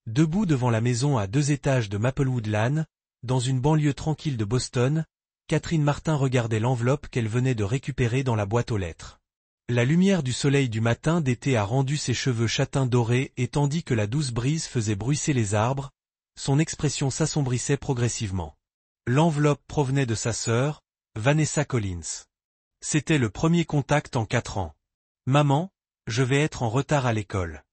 Debout devant la maison à 2 étages de Maplewood Lane, dans une banlieue tranquille de Boston, Catherine Martin regardait l'enveloppe qu'elle venait de récupérer dans la boîte aux lettres. La lumière du soleil du matin d'été a rendu ses cheveux châtains dorés et tandis que la douce brise faisait bruisser les arbres, son expression s'assombrissait progressivement. L'enveloppe provenait de sa sœur, Vanessa Collins. C'était le premier contact en 4 ans. « Maman, je vais être en retard à l'école. »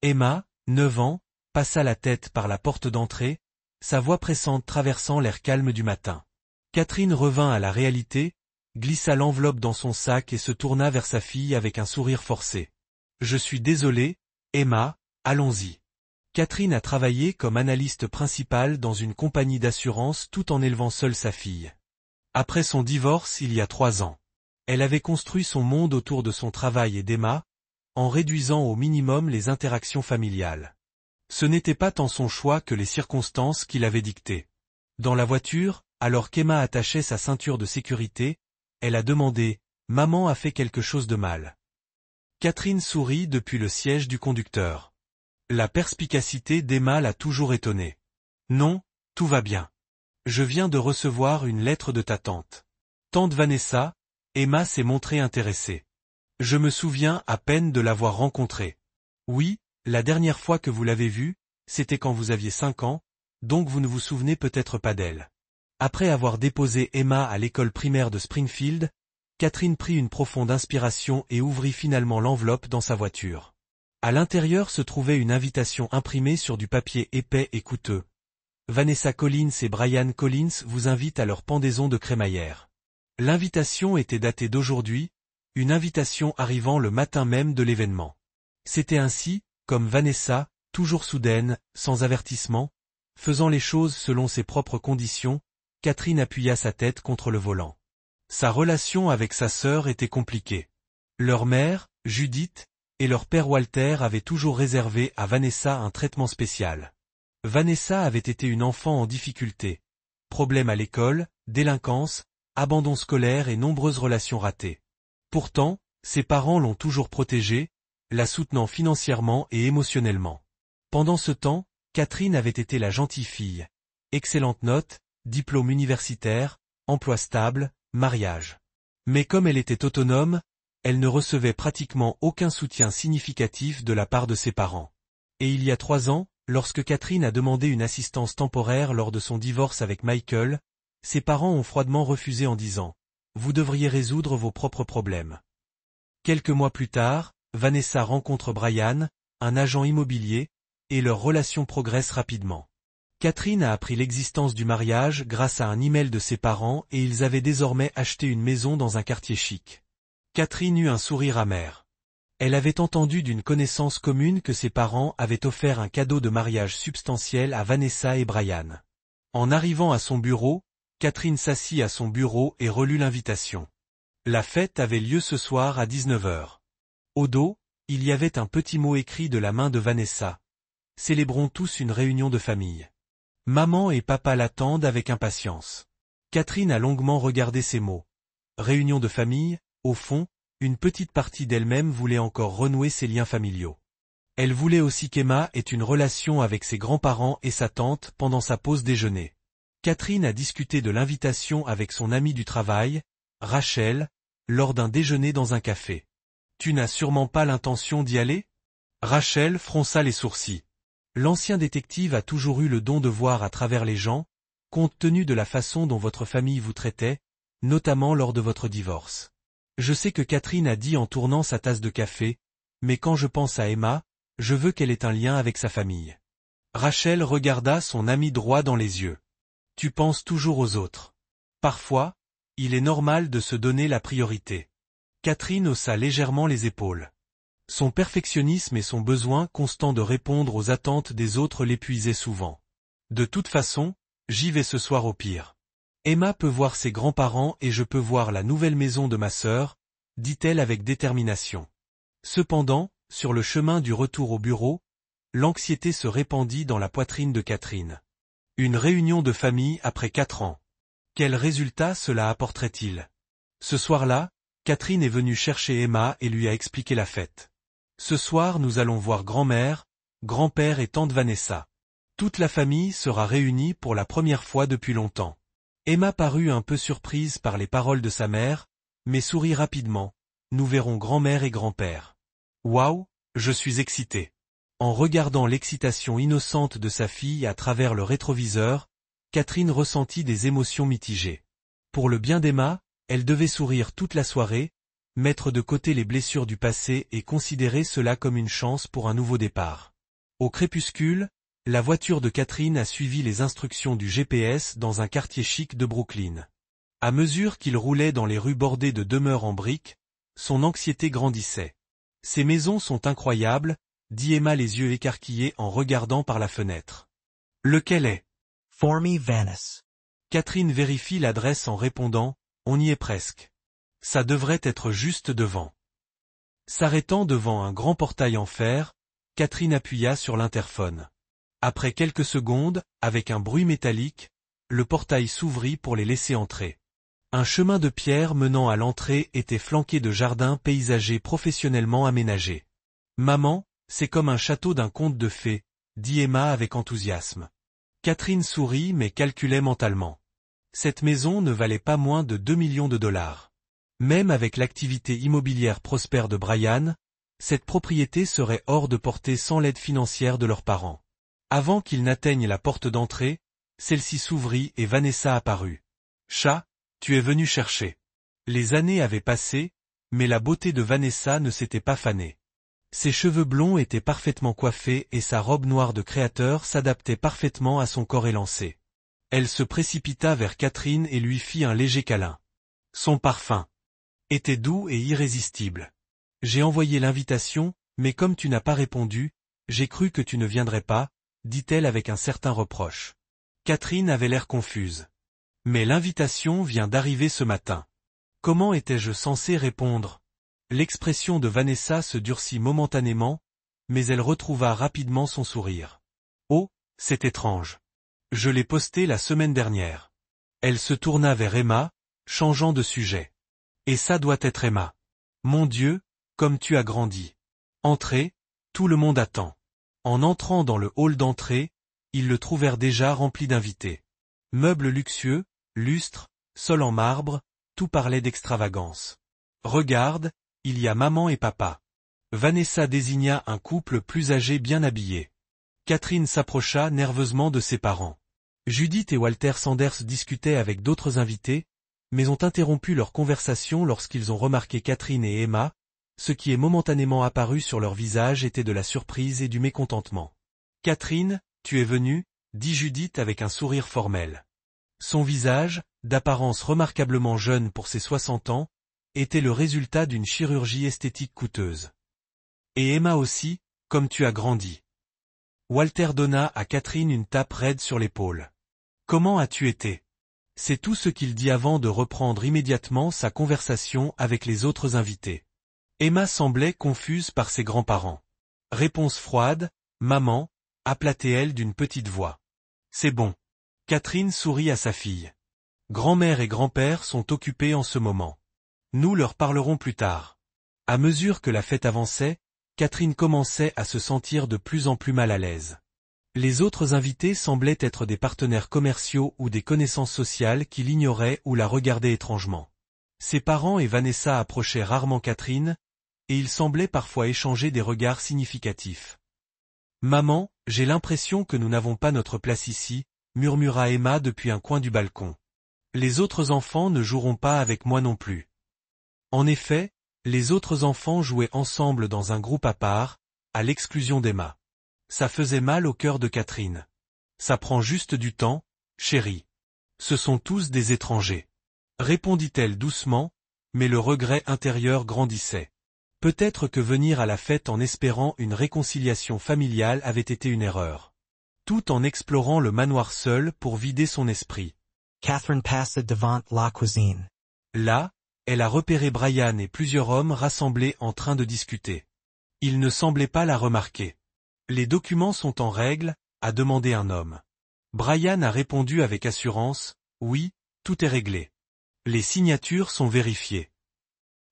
Emma, 9 ans, passa la tête par la porte d'entrée, sa voix pressante traversant l'air calme du matin. Catherine revint à la réalité, glissa l'enveloppe dans son sac et se tourna vers sa fille avec un sourire forcé. « Je suis désolée, Emma, allons-y. » Catherine a travaillé comme analyste principale dans une compagnie d'assurance tout en élevant seule sa fille. Après son divorce il y a 3 ans, elle avait construit son monde autour de son travail et d'Emma, en réduisant au minimum les interactions familiales. Ce n'était pas tant son choix que les circonstances qui l'avaient dicté. Dans la voiture, alors qu'Emma attachait sa ceinture de sécurité, elle a demandé « Maman a fait quelque chose de mal ?» Catherine sourit depuis le siège du conducteur. La perspicacité d'Emma l'a toujours étonnée. « Non, tout va bien. Je viens de recevoir une lettre de ta tante. » Tante Vanessa, Emma s'est montrée intéressée. « Je me souviens à peine de l'avoir rencontrée. Oui, la dernière fois que vous l'avez vue, c'était quand vous aviez 5 ans, donc vous ne vous souvenez peut-être pas d'elle. » Après avoir déposé Emma à l'école primaire de Springfield, Catherine prit une profonde inspiration et ouvrit finalement l'enveloppe dans sa voiture. À l'intérieur se trouvait une invitation imprimée sur du papier épais et coûteux. Vanessa Collins et Brian Collins vous invitent à leur pendaison de crémaillère. L'invitation était datée d'aujourd'hui, une invitation arrivant le matin même de l'événement. C'était ainsi, comme Vanessa, toujours soudaine, sans avertissement, faisant les choses selon ses propres conditions, Catherine appuya sa tête contre le volant. Sa relation avec sa sœur était compliquée. Leur mère, Judith, et leur père Walter avaient toujours réservé à Vanessa un traitement spécial. Vanessa avait été une enfant en difficulté. Problèmes à l'école, délinquance, abandon scolaire et nombreuses relations ratées. Pourtant, ses parents l'ont toujours protégée, la soutenant financièrement et émotionnellement. Pendant ce temps, Catherine avait été la gentille fille. Excellente note, diplôme universitaire, emploi stable, mariage. Mais comme elle était autonome, elle ne recevait pratiquement aucun soutien significatif de la part de ses parents. Et il y a 3 ans, lorsque Catherine a demandé une assistance temporaire lors de son divorce avec Michael, ses parents ont froidement refusé en disant « Vous devriez résoudre vos propres problèmes ». Quelques mois plus tard, Vanessa rencontre Brian, un agent immobilier, et leur relation progresse rapidement. Catherine a appris l'existence du mariage grâce à un email de ses parents et ils avaient désormais acheté une maison dans un quartier chic. Catherine eut un sourire amer. Elle avait entendu d'une connaissance commune que ses parents avaient offert un cadeau de mariage substantiel à Vanessa et Brian. En arrivant à son bureau, Catherine s'assit à son bureau et relut l'invitation. La fête avait lieu ce soir à 19h. Au dos, il y avait un petit mot écrit de la main de Vanessa. « Célébrons tous une réunion de famille. » Maman et papa l'attendent avec impatience. Catherine a longuement regardé ces mots. Réunion de famille, au fond, une petite partie d'elle-même voulait encore renouer ses liens familiaux. Elle voulait aussi qu'Emma ait une relation avec ses grands-parents et sa tante pendant sa pause déjeuner. Catherine a discuté de l'invitation avec son amie du travail, Rachel, lors d'un déjeuner dans un café. « Tu n'as sûrement pas l'intention d'y aller ?» Rachel fronça les sourcils. L'ancien détective a toujours eu le don de voir à travers les gens, compte tenu de la façon dont votre famille vous traitait, notamment lors de votre divorce. Je sais que Catherine a dit en tournant sa tasse de café, mais quand je pense à Emma, je veux qu'elle ait un lien avec sa famille. Rachel regarda son ami droit dans les yeux. Tu penses toujours aux autres. Parfois, il est normal de se donner la priorité. Catherine haussa légèrement les épaules. Son perfectionnisme et son besoin constant de répondre aux attentes des autres l'épuisaient souvent. De toute façon, j'y vais ce soir au pire. Emma peut voir ses grands-parents et je peux voir la nouvelle maison de ma sœur, dit-elle avec détermination. Cependant, sur le chemin du retour au bureau, l'anxiété se répandit dans la poitrine de Catherine. Une réunion de famille après 4 ans. Quel résultat cela apporterait-il? Ce soir-là, Catherine est venue chercher Emma et lui a expliqué la fête. Ce soir nous allons voir grand-mère, grand-père et tante Vanessa. Toute la famille sera réunie pour la première fois depuis longtemps. Emma parut un peu surprise par les paroles de sa mère, mais sourit rapidement. Nous verrons grand-mère et grand-père. Waouh, je suis excitée. En regardant l'excitation innocente de sa fille à travers le rétroviseur, Catherine ressentit des émotions mitigées. Pour le bien d'Emma, elle devait sourire toute la soirée, mettre de côté les blessures du passé et considérer cela comme une chance pour un nouveau départ. Au crépuscule, la voiture de Catherine a suivi les instructions du GPS dans un quartier chic de Brooklyn. À mesure qu'il roulait dans les rues bordées de demeures en briques, son anxiété grandissait. Ces maisons sont incroyables, dit Emma les yeux écarquillés en regardant par la fenêtre. Lequel est? For me Venice. Catherine vérifie l'adresse en répondant, on y est presque. Ça devrait être juste devant. S'arrêtant devant un grand portail en fer, Catherine appuya sur l'interphone. Après quelques secondes, avec un bruit métallique, le portail s'ouvrit pour les laisser entrer. Un chemin de pierre menant à l'entrée était flanqué de jardins paysagers professionnellement aménagés. Maman, c'est comme un château d'un conte de fées, dit Emma avec enthousiasme. Catherine sourit mais calculait mentalement. Cette maison ne valait pas moins de 2 millions de dollars. Même avec l'activité immobilière prospère de Brian, cette propriété serait hors de portée sans l'aide financière de leurs parents. Avant qu'ils n'atteignent la porte d'entrée, celle-ci s'ouvrit et Vanessa apparut. « Chat, tu es venu chercher. » Les années avaient passé, mais la beauté de Vanessa ne s'était pas fanée. Ses cheveux blonds étaient parfaitement coiffés et sa robe noire de créateur s'adaptait parfaitement à son corps élancé. Elle se précipita vers Catherine et lui fit un léger câlin. Son parfum était doux et irrésistible. « J'ai envoyé l'invitation, mais comme tu n'as pas répondu, j'ai cru que tu ne viendrais pas, » dit-elle avec un certain reproche. Catherine avait l'air confuse. « Mais l'invitation vient d'arriver ce matin. Comment étais-je censé répondre ?» L'expression de Vanessa se durcit momentanément, mais elle retrouva rapidement son sourire. « Oh, c'est étrange. Je l'ai posté la semaine dernière. » Elle se tourna vers Emma, changeant de sujet. « Et ça doit être Emma. Mon Dieu, comme tu as grandi. Entrez, tout le monde attend. » En entrant dans le hall d'entrée, ils le trouvèrent déjà rempli d'invités. Meubles luxueux, lustres, sol en marbre, tout parlait d'extravagance. « Regarde, il y a maman et papa. » Vanessa désigna un couple plus âgé bien habillé. Catherine s'approcha nerveusement de ses parents. Judith et Walter Sanders discutaient avec d'autres invités, mais ont interrompu leur conversation lorsqu'ils ont remarqué Catherine et Emma. Ce qui est momentanément apparu sur leur visage était de la surprise et du mécontentement. « Catherine, tu es venue » dit Judith avec un sourire formel. Son visage, d'apparence remarquablement jeune pour ses 60 ans, était le résultat d'une chirurgie esthétique coûteuse. « Et Emma aussi, comme tu as grandi. » Walter donna à Catherine une tape raide sur l'épaule. « Comment as-tu été ?» C'est tout ce qu'il dit avant de reprendre immédiatement sa conversation avec les autres invités. Emma semblait confuse par ses grands-parents. Réponse froide, « Maman » appela-t-elle d'une petite voix. « C'est bon. » Catherine sourit à sa fille. « Grand-mère et grand-père sont occupés en ce moment. Nous leur parlerons plus tard. » À mesure que la fête avançait, Catherine commençait à se sentir de plus en plus mal à l'aise. Les autres invités semblaient être des partenaires commerciaux ou des connaissances sociales qui l'ignoraient ou la regardaient étrangement. Ses parents et Vanessa approchaient rarement Catherine, et ils semblaient parfois échanger des regards significatifs. « Maman, j'ai l'impression que nous n'avons pas notre place ici, » murmura Emma depuis un coin du balcon. « Les autres enfants ne joueront pas avec moi non plus. » En effet, les autres enfants jouaient ensemble dans un groupe à part, à l'exclusion d'Emma. Ça faisait mal au cœur de Catherine. « Ça prend juste du temps, chérie. Ce sont tous des étrangers. » Répondit-elle doucement, mais le regret intérieur grandissait. Peut-être que venir à la fête en espérant une réconciliation familiale avait été une erreur. Tout en explorant le manoir seul pour vider son esprit. Catherine passait devant la cuisine. Là, elle a repéré Brian et plusieurs hommes rassemblés en train de discuter. Il ne semblait pas la remarquer. « Les documents sont en règle ?» a demandé un homme. Brian a répondu avec assurance, « Oui, tout est réglé. Les signatures sont vérifiées. »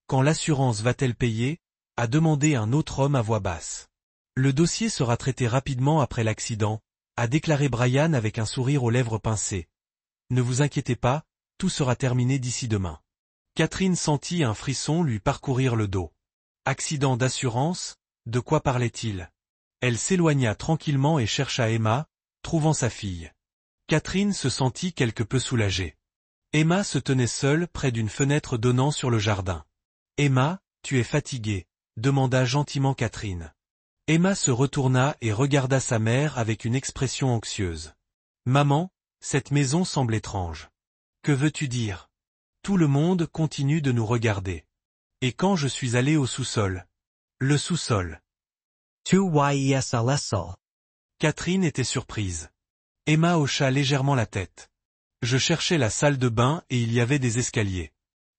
Quand l'assurance va-t-elle payer ? A demandé un autre homme à voix basse. Le dossier sera traité rapidement après l'accident, a déclaré Brian avec un sourire aux lèvres pincées. Ne vous inquiétez pas, tout sera terminé d'ici demain. Catherine sentit un frisson lui parcourir le dos. Accident d'assurance, de quoi parlait-il? Elle s'éloigna tranquillement et chercha Emma, trouvant sa fille. Catherine se sentit quelque peu soulagée. Emma se tenait seule près d'une fenêtre donnant sur le jardin. « Emma, tu es fatiguée ?» demanda gentiment Catherine. Emma se retourna et regarda sa mère avec une expression anxieuse. « Maman, cette maison semble étrange. Que veux-tu dire? Tout le monde continue de nous regarder. Et quand je suis allée au sous-sol? Le sous-sol. » Catherine était surprise. Emma hocha légèrement la tête. « Je cherchais la salle de bain et il y avait des escaliers.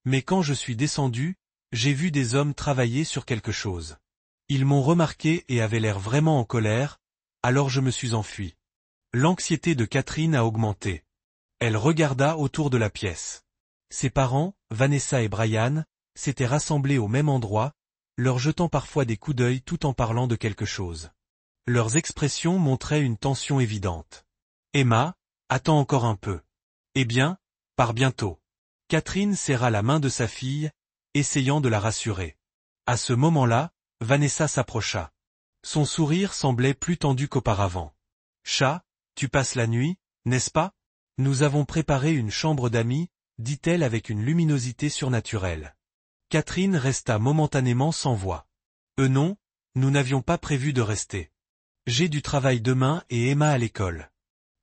Mais quand je suis descendue, j'ai vu des hommes travailler sur quelque chose. Ils m'ont remarqué et avaient l'air vraiment en colère, alors je me suis enfuie. » L'anxiété de Catherine a augmenté. Elle regarda autour de la pièce. Ses parents, Vanessa et Brian, s'étaient rassemblés au même endroit, leur jetant parfois des coups d'œil tout en parlant de quelque chose. Leurs expressions montraient une tension évidente. Emma, attends encore un peu. Eh bien, pars bientôt. Catherine serra la main de sa fille, essayant de la rassurer. À ce moment-là, Vanessa s'approcha. Son sourire semblait plus tendu qu'auparavant. Chat, tu passes la nuit, n'est-ce pas? Nous avons préparé une chambre d'amis, dit-elle avec une luminosité surnaturelle. Catherine resta momentanément sans voix. Non, nous n'avions pas prévu de rester. J'ai du travail demain et Emma à l'école.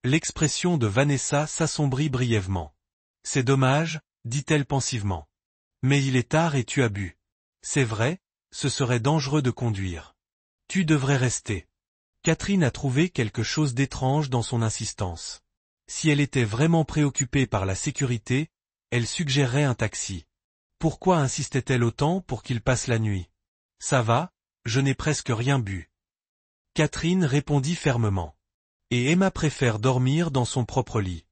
L'expression de Vanessa s'assombrit brièvement. C'est dommage, dit-elle pensivement. Mais il est tard et tu as bu. C'est vrai, ce serait dangereux de conduire. Tu devrais rester. Catherine a trouvé quelque chose d'étrange dans son insistance. Si elle était vraiment préoccupée par la sécurité, elle suggérerait un taxi. Pourquoi insistait-elle autant pour qu'il passe la nuit? Ça va, je n'ai presque rien bu. Catherine répondit fermement. Et Emma préfère dormir dans son propre lit.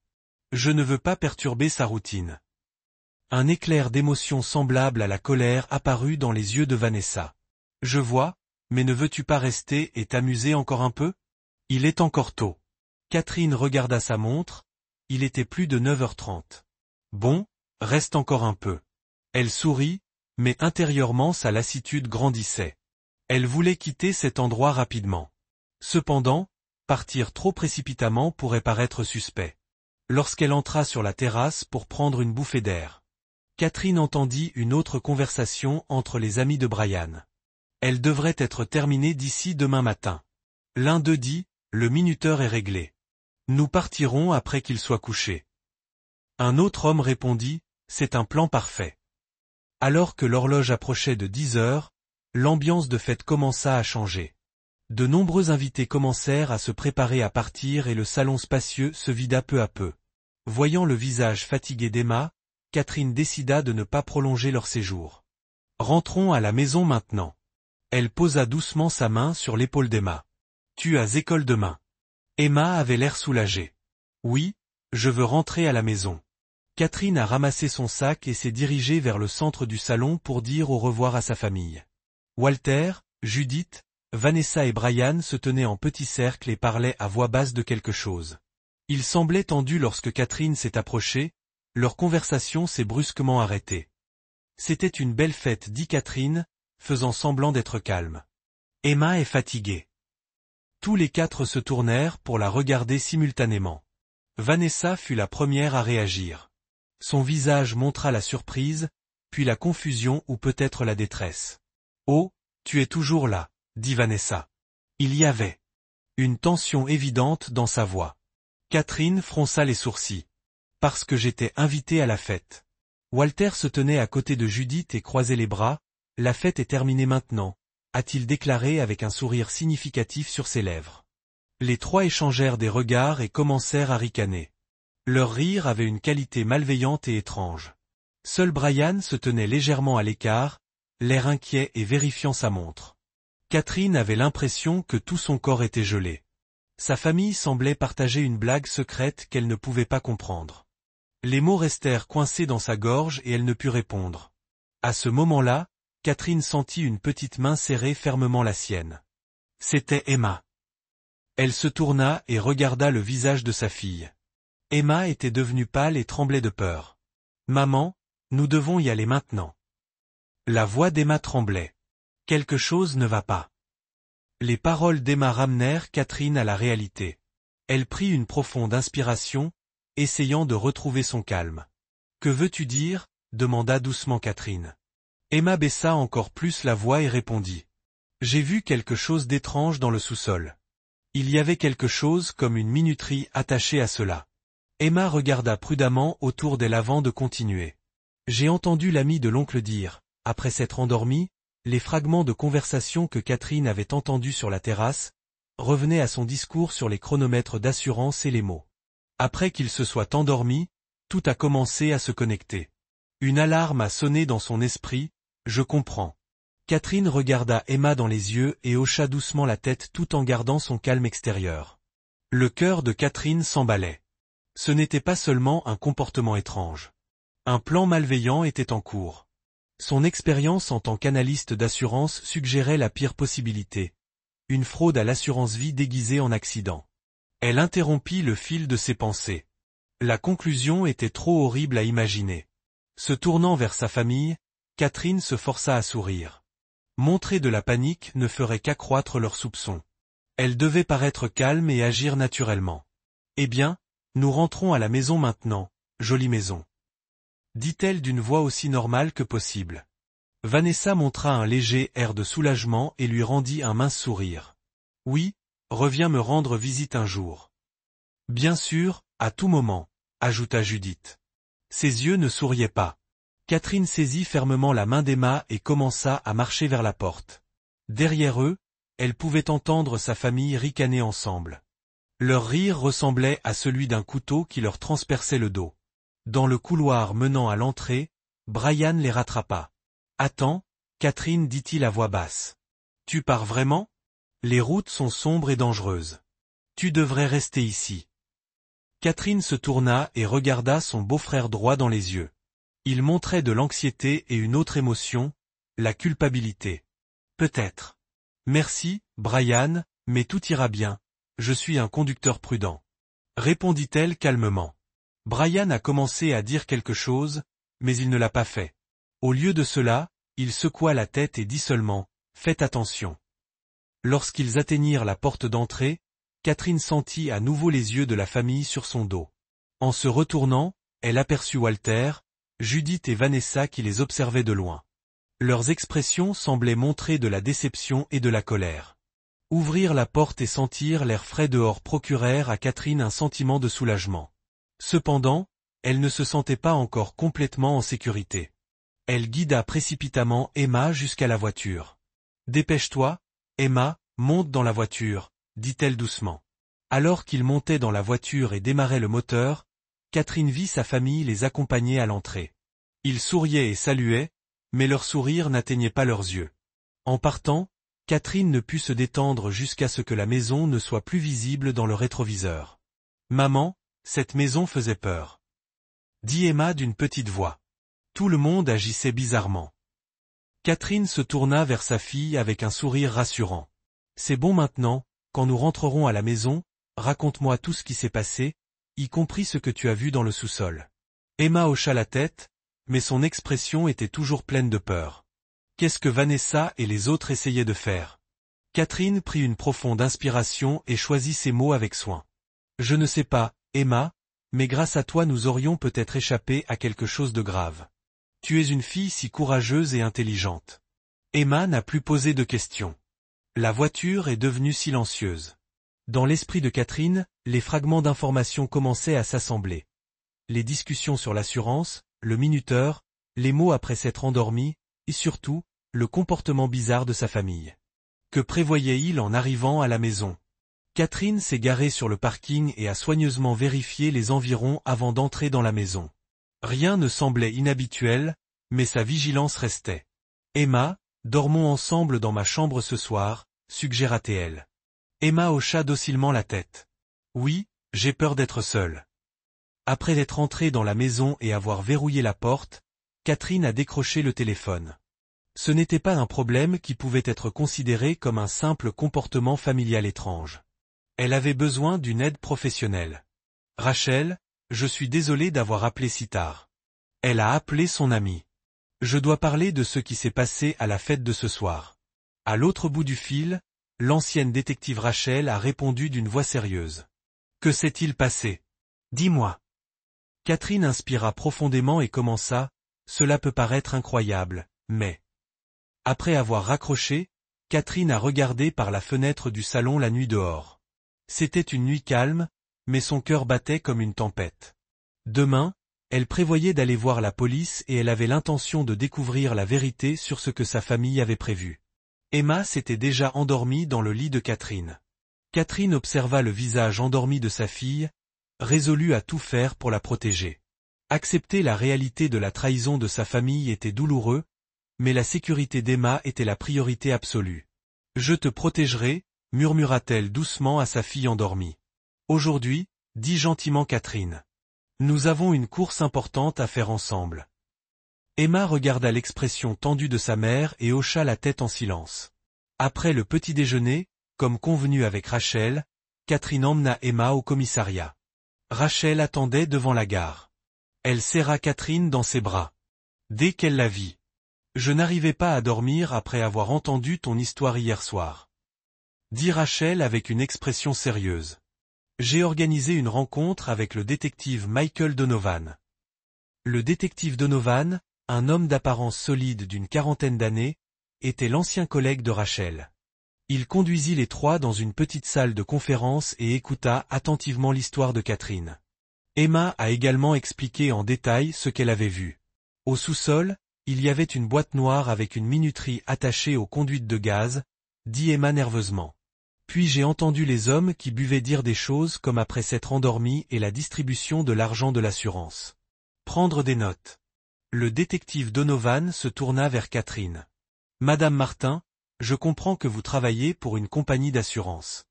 Je ne veux pas perturber sa routine. Un éclair d'émotion semblable à la colère apparut dans les yeux de Vanessa. Je vois, mais ne veux-tu pas rester et t'amuser encore un peu? Il est encore tôt. Catherine regarda sa montre, il était plus de 9h30. Bon, reste encore un peu. Elle sourit, mais intérieurement sa lassitude grandissait. Elle voulait quitter cet endroit rapidement. Cependant, partir trop précipitamment pourrait paraître suspect. Lorsqu'elle entra sur la terrasse pour prendre une bouffée d'air, Catherine entendit une autre conversation entre les amis de Brian. Elle devrait être terminée d'ici demain matin. L'un d'eux dit, le minuteur est réglé. Nous partirons après qu'il soit couché. Un autre homme répondit, c'est un plan parfait. Alors que l'horloge approchait de 10 heures, l'ambiance de fête commença à changer. De nombreux invités commencèrent à se préparer à partir et le salon spacieux se vida peu à peu. Voyant le visage fatigué d'Emma, Catherine décida de ne pas prolonger leur séjour. Rentrons à la maison maintenant. Elle posa doucement sa main sur l'épaule d'Emma. Tu as école demain. Emma avait l'air soulagée. Oui, je veux rentrer à la maison. Catherine a ramassé son sac et s'est dirigée vers le centre du salon pour dire au revoir à sa famille. Walter, Judith, Vanessa et Brian se tenaient en petit cercle et parlaient à voix basse de quelque chose. Ils semblaient tendus lorsque Catherine s'est approchée, leur conversation s'est brusquement arrêtée. C'était une belle fête, dit Catherine, faisant semblant d'être calme. Emma est fatiguée. Tous les quatre se tournèrent pour la regarder simultanément. Vanessa fut la première à réagir. Son visage montra la surprise, puis la confusion ou peut-être la détresse. « Oh, tu es toujours là », dit Vanessa. Il y avait une tension évidente dans sa voix. Catherine fronça les sourcils. « Parce que j'étais invitée à la fête. » Walter se tenait à côté de Judith et croisait les bras. « La fête est terminée maintenant », a-t-il déclaré avec un sourire significatif sur ses lèvres. Les trois échangèrent des regards et commencèrent à ricaner. Leur rire avait une qualité malveillante et étrange. Seul Brian se tenait légèrement à l'écart, l'air inquiet et vérifiant sa montre. Catherine avait l'impression que tout son corps était gelé. Sa famille semblait partager une blague secrète qu'elle ne pouvait pas comprendre. Les mots restèrent coincés dans sa gorge et elle ne put répondre. À ce moment-là, Catherine sentit une petite main serrer fermement la sienne. C'était Emma. Elle se tourna et regarda le visage de sa fille. Emma était devenue pâle et tremblait de peur. « Maman, nous devons y aller maintenant. » La voix d'Emma tremblait. Quelque chose ne va pas. Les paroles d'Emma ramenèrent Catherine à la réalité. Elle prit une profonde inspiration, essayant de retrouver son calme. « Que veux-tu dire ?» demanda doucement Catherine. Emma baissa encore plus la voix et répondit. « J'ai vu quelque chose d'étrange dans le sous-sol. Il y avait quelque chose comme une minuterie attachée à cela. » Emma regarda prudemment autour d'elle avant de continuer. « J'ai entendu l'ami de l'oncle dire, après s'être endormi, les fragments de conversation que Catherine avait entendus sur la terrasse, revenaient à son discours sur les chronomètres d'assurance et les mots. Après qu'il se soit endormi, tout a commencé à se connecter. Une alarme a sonné dans son esprit, je comprends. » Catherine regarda Emma dans les yeux et hocha doucement la tête tout en gardant son calme extérieur. Le cœur de Catherine s'emballait. Ce n'était pas seulement un comportement étrange. Un plan malveillant était en cours. Son expérience en tant qu'analyste d'assurance suggérait la pire possibilité. Une fraude à l'assurance vie déguisée en accident. Elle interrompit le fil de ses pensées. La conclusion était trop horrible à imaginer. Se tournant vers sa famille, Catherine se força à sourire. Montrer de la panique ne ferait qu'accroître leurs soupçons. Elle devait paraître calme et agir naturellement. « Eh bien, nous rentrons à la maison maintenant, jolie maison. » dit-elle d'une voix aussi normale que possible. Vanessa montra un léger air de soulagement et lui rendit un mince sourire. « Oui, reviens me rendre visite un jour. »« Bien sûr, à tout moment, » ajouta Judith. Ses yeux ne souriaient pas. Catherine saisit fermement la main d'Emma et commença à marcher vers la porte. Derrière eux, elle pouvait entendre sa famille ricaner ensemble. Leur rire ressemblait à celui d'un couteau qui leur transperçait le dos. Dans le couloir menant à l'entrée, Brian les rattrapa. « Attends, Catherine, dit-il à voix basse. Tu pars vraiment ? Les routes sont sombres et dangereuses. Tu devrais rester ici. » Catherine se tourna et regarda son beau-frère droit dans les yeux. Il montrait de l'anxiété et une autre émotion, la culpabilité. « Peut-être. Merci, Brian, mais tout ira bien, je suis un conducteur prudent. » répondit-elle calmement. Brian a commencé à dire quelque chose, mais il ne l'a pas fait. Au lieu de cela, il secoua la tête et dit seulement « Faites attention. » Lorsqu'ils atteignirent la porte d'entrée, Catherine sentit à nouveau les yeux de la famille sur son dos. En se retournant, elle aperçut Walter, Judith et Vanessa qui les observaient de loin. Leurs expressions semblaient montrer de la déception et de la colère. Ouvrir la porte et sentir l'air frais dehors procurèrent à Catherine un sentiment de soulagement. Cependant, elle ne se sentait pas encore complètement en sécurité. Elle guida précipitamment Emma jusqu'à la voiture. « Dépêche-toi, Emma, monte dans la voiture, » dit-elle doucement. Alors qu'ils montaient dans la voiture et démarraient le moteur, Catherine vit sa famille les accompagner à l'entrée. Ils souriaient et saluaient, mais leur sourire n'atteignait pas leurs yeux. En partant, Catherine ne put se détendre jusqu'à ce que la maison ne soit plus visible dans le rétroviseur. « Maman, cette maison faisait peur. » dit Emma d'une petite voix. Tout le monde agissait bizarrement. Catherine se tourna vers sa fille avec un sourire rassurant. « C'est bon maintenant, quand nous rentrerons à la maison, raconte-moi tout ce qui s'est passé, y compris ce que tu as vu dans le sous-sol. » Emma hocha la tête, mais son expression était toujours pleine de peur. Qu'est-ce que Vanessa et les autres essayaient de faire? Catherine prit une profonde inspiration et choisit ses mots avec soin. « Je ne sais pas, Emma, mais grâce à toi nous aurions peut-être échappé à quelque chose de grave. Tu es une fille si courageuse et intelligente. » Emma n'a plus posé de questions. La voiture est devenue silencieuse. Dans l'esprit de Catherine, les fragments d'informations commençaient à s'assembler. Les discussions sur l'assurance, le minuteur, les mots après s'être endormi, et surtout, le comportement bizarre de sa famille. Que prévoyait-il en arrivant à la maison? Catherine s'est garée sur le parking et a soigneusement vérifié les environs avant d'entrer dans la maison. Rien ne semblait inhabituel, mais sa vigilance restait. « Emma, dormons ensemble dans ma chambre ce soir, » suggéra-t-elle. Emma hocha docilement la tête. « Oui, j'ai peur d'être seule. » Après être entrée dans la maison et avoir verrouillé la porte, Catherine a décroché le téléphone. Ce n'était pas un problème qui pouvait être considéré comme un simple comportement familial étrange. Elle avait besoin d'une aide professionnelle. Rachel, je suis désolé d'avoir appelé si tard. Elle a appelé son amie. Je dois parler de ce qui s'est passé à la fête de ce soir. À l'autre bout du fil, l'ancienne détective Rachel a répondu d'une voix sérieuse. Que s'est-il passé? Dis-moi. Catherine inspira profondément et commença, cela peut paraître incroyable, mais... Après avoir raccroché, Catherine a regardé par la fenêtre du salon la nuit dehors. C'était une nuit calme, mais son cœur battait comme une tempête. Demain, elle prévoyait d'aller voir la police et elle avait l'intention de découvrir la vérité sur ce que sa famille avait prévu. Emma s'était déjà endormie dans le lit de Catherine. Catherine observa le visage endormi de sa fille, résolue à tout faire pour la protéger. Accepter la réalité de la trahison de sa famille était douloureux, mais la sécurité d'Emma était la priorité absolue. « Je te protégerai », murmura-t-elle doucement à sa fille endormie. « Aujourd'hui, dit gentiment Catherine. Nous avons une course importante à faire ensemble. » Emma regarda l'expression tendue de sa mère et hocha la tête en silence. Après le petit déjeuner, comme convenu avec Rachel, Catherine emmena Emma au commissariat. Rachel attendait devant la gare. Elle serra Catherine dans ses bras. Dès qu'elle la vit. « Je n'arrivais pas à dormir après avoir entendu ton histoire hier soir. » dit Rachel avec une expression sérieuse. « J'ai organisé une rencontre avec le détective Michael Donovan. » Le détective Donovan, un homme d'apparence solide d'une quarantaine d'années, était l'ancien collègue de Rachel. Il conduisit les trois dans une petite salle de conférence et écouta attentivement l'histoire de Catherine. Emma a également expliqué en détail ce qu'elle avait vu. Au sous-sol, il y avait une boîte noire avec une minuterie attachée aux conduites de gaz, dit Emma nerveusement. Puis j'ai entendu les hommes qui buvaient dire des choses comme après s'être endormis et la distribution de l'argent de l'assurance. Prendre des notes. Le détective Donovan se tourna vers Catherine. Madame Martin, je comprends que vous travaillez pour une compagnie d'assurance.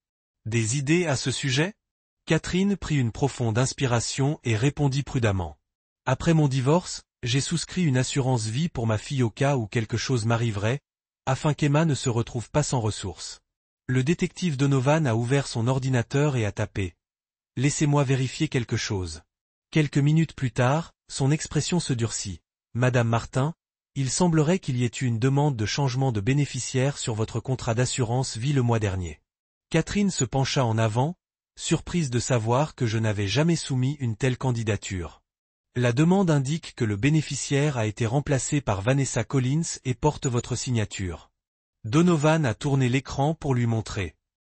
Des idées à ce sujet? Catherine prit une profonde inspiration et répondit prudemment. Après mon divorce, j'ai souscrit une assurance vie pour ma fille au cas où quelque chose m'arriverait, afin qu'Emma ne se retrouve pas sans ressources. Le détective Donovan a ouvert son ordinateur et a tapé. Laissez-moi vérifier quelque chose. Quelques minutes plus tard, son expression se durcit. Madame Martin, il semblerait qu'il y ait eu une demande de changement de bénéficiaire sur votre contrat d'assurance vie le mois dernier. Catherine se pencha en avant, surprise de savoir que je n'avais jamais soumis une telle candidature. La demande indique que le bénéficiaire a été remplacé par Vanessa Collins et porte votre signature. Donovan a tourné l'écran pour lui montrer.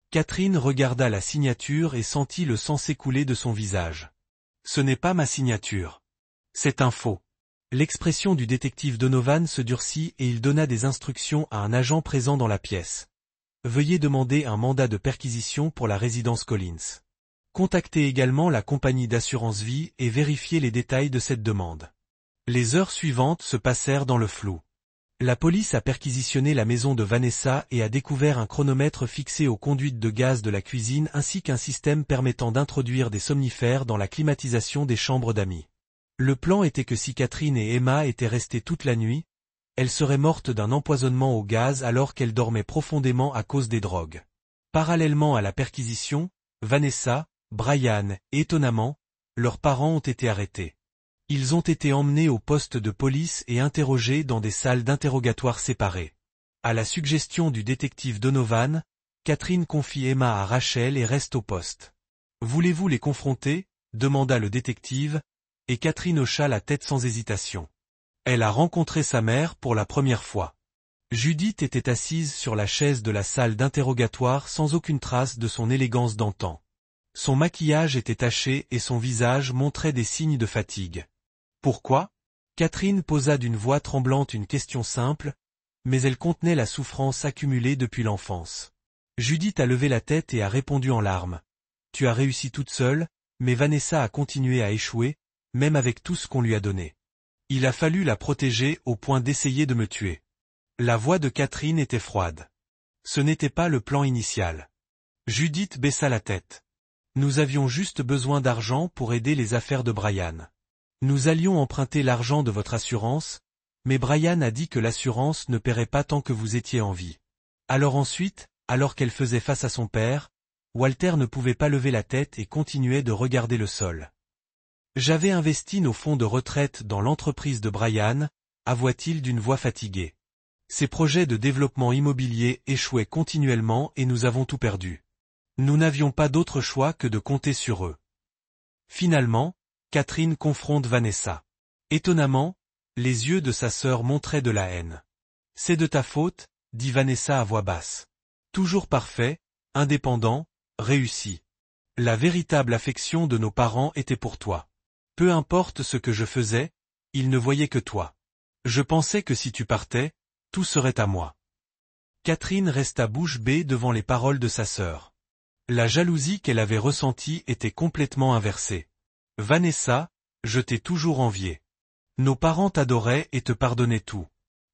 Catherine regarda la signature et sentit le sang s'écouler de son visage. Ce n'est pas ma signature. C'est un faux. L'expression du détective Donovan se durcit et il donna des instructions à un agent présent dans la pièce. Veuillez demander un mandat de perquisition pour la résidence Collins. Contactez également la compagnie d'assurance vie et vérifiez les détails de cette demande. Les heures suivantes se passèrent dans le flou. La police a perquisitionné la maison de Vanessa et a découvert un chronomètre fixé aux conduites de gaz de la cuisine ainsi qu'un système permettant d'introduire des somnifères dans la climatisation des chambres d'amis. Le plan était que si Catherine et Emma étaient restées toute la nuit, elles seraient mortes d'un empoisonnement au gaz alors qu'elles dormaient profondément à cause des drogues. Parallèlement à la perquisition, Vanessa, Brian et étonnamment, leurs parents ont été arrêtés. Ils ont été emmenés au poste de police et interrogés dans des salles d'interrogatoire séparées. À la suggestion du détective Donovan, Catherine confie Emma à Rachel et reste au poste. « Voulez-vous les confronter ?» demanda le détective, et Catherine hocha la tête sans hésitation. Elle a rencontré sa mère pour la première fois. Judith était assise sur la chaise de la salle d'interrogatoire sans aucune trace de son élégance d'antan. Son maquillage était taché et son visage montrait des signes de fatigue. Pourquoi? Catherine posa d'une voix tremblante une question simple, mais elle contenait la souffrance accumulée depuis l'enfance. Judith a levé la tête et a répondu en larmes. Tu as réussi toute seule, mais Vanessa a continué à échouer, même avec tout ce qu'on lui a donné. Il a fallu la protéger au point d'essayer de me tuer. La voix de Catherine était froide. Ce n'était pas le plan initial. Judith baissa la tête. Nous avions juste besoin d'argent pour aider les affaires de Brian. Nous allions emprunter l'argent de votre assurance, mais Brian a dit que l'assurance ne paierait pas tant que vous étiez en vie. Alors ensuite, alors qu'elle faisait face à son père, Walter ne pouvait pas lever la tête et continuait de regarder le sol. J'avais investi nos fonds de retraite dans l'entreprise de Brian, avoua-t-il d'une voix fatiguée. Ses projets de développement immobilier échouaient continuellement et nous avons tout perdu. Nous n'avions pas d'autre choix que de compter sur eux. Finalement, Catherine confronte Vanessa. Étonnamment, les yeux de sa sœur montraient de la haine. « C'est de ta faute », dit Vanessa à voix basse. « Toujours parfait, indépendant, réussi. La véritable affection de nos parents était pour toi. Peu importe ce que je faisais, ils ne voyaient que toi. Je pensais que si tu partais, tout serait à moi. » Catherine resta bouche bée devant les paroles de sa sœur. La jalousie qu'elle avait ressentie était complètement inversée. « Vanessa, je t'ai toujours envié. Nos parents t'adoraient et te pardonnaient tout.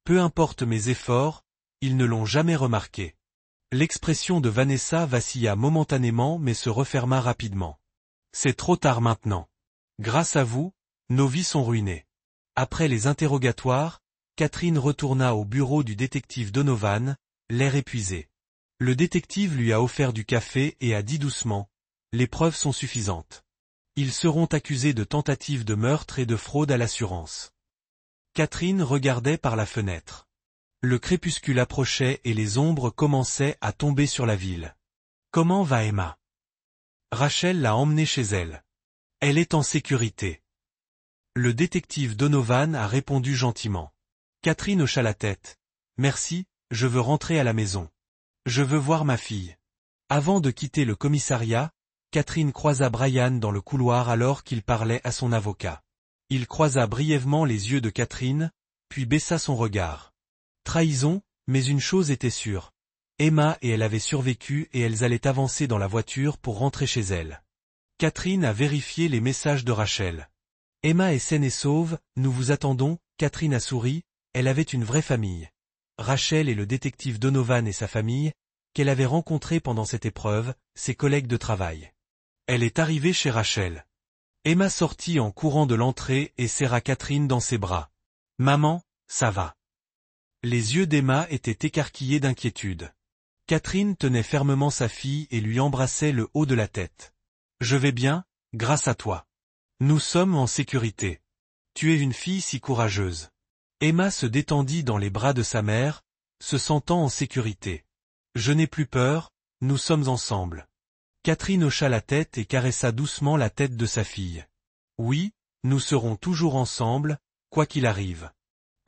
Peu importe mes efforts, ils ne l'ont jamais remarqué. » L'expression de Vanessa vacilla momentanément mais se referma rapidement. « C'est trop tard maintenant. Grâce à vous, nos vies sont ruinées. » Après les interrogatoires, Catherine retourna au bureau du détective Donovan, l'air épuisé. Le détective lui a offert du café et a dit doucement « Les preuves sont suffisantes. Ils seront accusés de tentative de meurtre et de fraude à l'assurance. » Catherine regardait par la fenêtre. Le crépuscule approchait et les ombres commençaient à tomber sur la ville. « Comment va Emma ? » Rachel l'a emmenée chez elle. « Elle est en sécurité. » Le détective Donovan a répondu gentiment. Catherine hocha la tête. « Merci, je veux rentrer à la maison. Je veux voir ma fille. » Avant de quitter le commissariat, Catherine croisa Brian dans le couloir alors qu'il parlait à son avocat. Il croisa brièvement les yeux de Catherine, puis baissa son regard. Trahison, mais une chose était sûre. Emma et elle avaient survécu et elles allaient avancer dans la voiture pour rentrer chez elles. Catherine a vérifié les messages de Rachel. Emma est saine et sauve, nous vous attendons, Catherine a souri, elle avait une vraie famille. Rachel et le détective Donovan et sa famille, qu'elle avait rencontrés pendant cette épreuve, ses collègues de travail. Elle est arrivée chez Rachel. Emma sortit en courant de l'entrée et serra Catherine dans ses bras. « Maman, ça va. » Les yeux d'Emma étaient écarquillés d'inquiétude. Catherine tenait fermement sa fille et lui embrassait le haut de la tête. « Je vais bien, grâce à toi. Nous sommes en sécurité. Tu es une fille si courageuse. » Emma se détendit dans les bras de sa mère, se sentant en sécurité. « Je n'ai plus peur, nous sommes ensemble. » Catherine hocha la tête et caressa doucement la tête de sa fille. « Oui, nous serons toujours ensemble, quoi qu'il arrive. »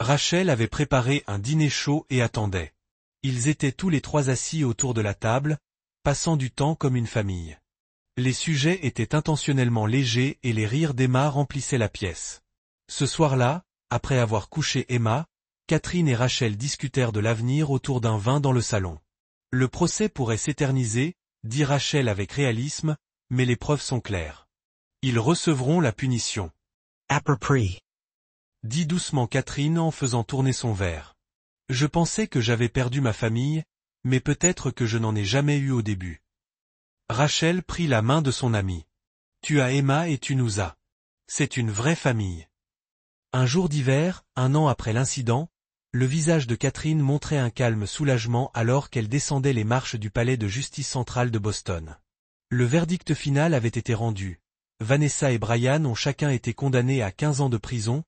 Rachel avait préparé un dîner chaud et attendait. Ils étaient tous les trois assis autour de la table, passant du temps comme une famille. Les sujets étaient intentionnellement légers et les rires d'Emma remplissaient la pièce. Ce soir-là, après avoir couché Emma, Catherine et Rachel discutèrent de l'avenir autour d'un vin dans le salon. « Le procès pourrait s'éterniser, » dit Rachel avec réalisme, mais les preuves sont claires. Ils recevront la punition. À peu près. Dit doucement Catherine en faisant tourner son verre. Je pensais que j'avais perdu ma famille, mais peut-être que je n'en ai jamais eu au début. Rachel prit la main de son amie. Tu as Emma et tu nous as. C'est une vraie famille. Un jour d'hiver, 1 an après l'incident, le visage de Catherine montrait un calme soulagement alors qu'elle descendait les marches du palais de justice centrale de Boston. Le verdict final avait été rendu. Vanessa et Brian ont chacun été condamnés à 15 ans de prison,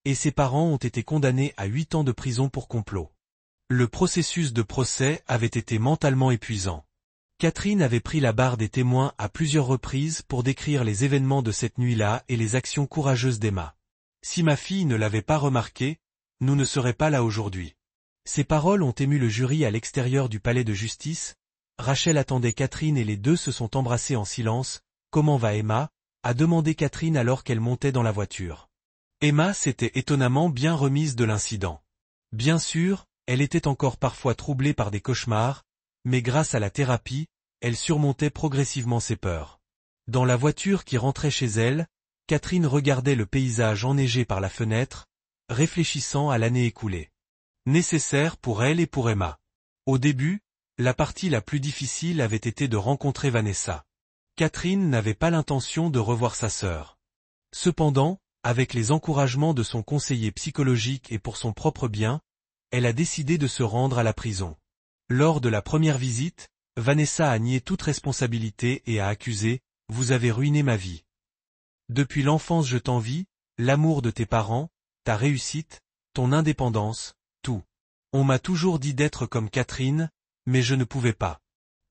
et ses parents ont été condamnés à 8 ans de prison pour complot. Le processus de procès avait été mentalement épuisant. Catherine avait pris la barre des témoins à plusieurs reprises pour décrire les événements de cette nuit-là et les actions courageuses d'Emma. Si ma fille ne l'avait pas remarqué, nous ne serions pas là aujourd'hui. Ces paroles ont ému le jury à l'extérieur du palais de justice. Rachel attendait Catherine et les deux se sont embrassés en silence. « Comment va Emma ?» a demandé Catherine alors qu'elle montait dans la voiture. Emma s'était étonnamment bien remise de l'incident. Bien sûr, elle était encore parfois troublée par des cauchemars, mais grâce à la thérapie, elle surmontait progressivement ses peurs. Dans la voiture qui rentrait chez elle, Catherine regardait le paysage enneigé par la fenêtre, réfléchissant à l'année écoulée. Nécessaire pour elle et pour Emma. Au début, la partie la plus difficile avait été de rencontrer Vanessa. Catherine n'avait pas l'intention de revoir sa sœur. Cependant, avec les encouragements de son conseiller psychologique et pour son propre bien, elle a décidé de se rendre à la prison. Lors de la première visite, Vanessa a nié toute responsabilité et a accusé, « Vous avez ruiné ma vie. Depuis l'enfance je t'envie, l'amour de tes parents, ta réussite, ton indépendance, tout. On m'a toujours dit d'être comme Catherine, mais je ne pouvais pas. »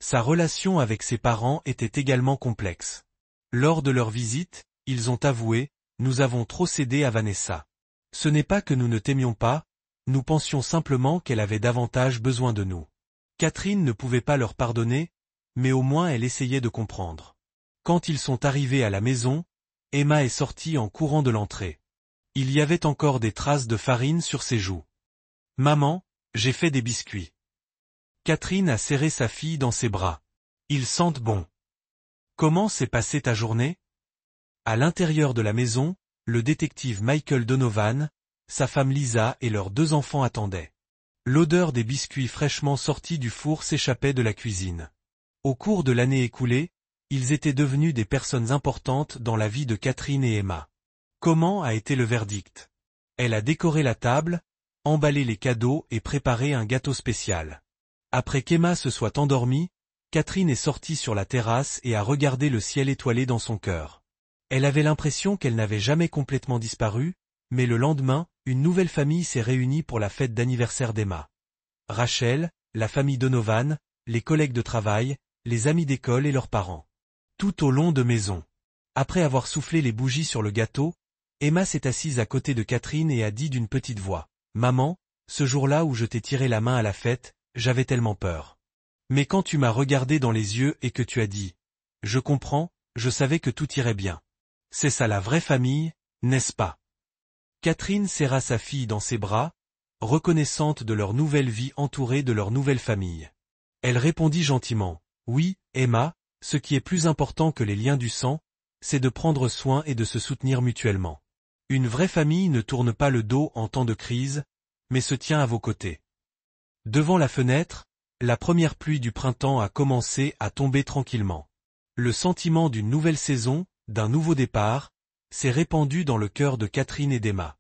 Sa relation avec ses parents était également complexe. Lors de leur visite, ils ont avoué, « Nous avons trop cédé à Vanessa. Ce n'est pas que nous ne t'aimions pas, nous pensions simplement qu'elle avait davantage besoin de nous. » Catherine ne pouvait pas leur pardonner, mais au moins elle essayait de comprendre. Quand ils sont arrivés à la maison, Emma est sortie en courant de l'entrée. Il y avait encore des traces de farine sur ses joues. « Maman, j'ai fait des biscuits. » Catherine a serré sa fille dans ses bras. « Ils sentent bon. » « Comment s'est passée ta journée ?» À l'intérieur de la maison, le détective Michael Donovan, sa femme Lisa et leurs 2 enfants attendaient. L'odeur des biscuits fraîchement sortis du four s'échappait de la cuisine. Au cours de l'année écoulée, ils étaient devenus des personnes importantes dans la vie de Catherine et Emma. Comment a été le verdict? Elle a décoré la table, emballé les cadeaux et préparé un gâteau spécial. Après qu'Emma se soit endormie, Catherine est sortie sur la terrasse et a regardé le ciel étoilé dans son cœur. Elle avait l'impression qu'elle n'avait jamais complètement disparu, mais le lendemain, une nouvelle famille s'est réunie pour la fête d'anniversaire d'Emma. Rachel, la famille Donovan, les collègues de travail, les amis d'école et leurs parents. Tout au long de maison. Après avoir soufflé les bougies sur le gâteau, Emma s'est assise à côté de Catherine et a dit d'une petite voix, « Maman, ce jour-là où je t'ai tiré la main à la fête, j'avais tellement peur. Mais quand tu m'as regardé dans les yeux et que tu as dit, « Je comprends », je savais que tout irait bien. C'est ça la vraie famille, n'est-ce pas ?» Catherine serra sa fille dans ses bras, reconnaissante de leur nouvelle vie entourée de leur nouvelle famille. Elle répondit gentiment, « Oui, Emma, ce qui est plus important que les liens du sang, c'est de prendre soin et de se soutenir mutuellement. Une vraie famille ne tourne pas le dos en temps de crise, mais se tient à vos côtés. » Devant la fenêtre, la première pluie du printemps a commencé à tomber tranquillement. Le sentiment d'une nouvelle saison, d'un nouveau départ, s'est répandu dans le cœur de Catherine et d'Emma.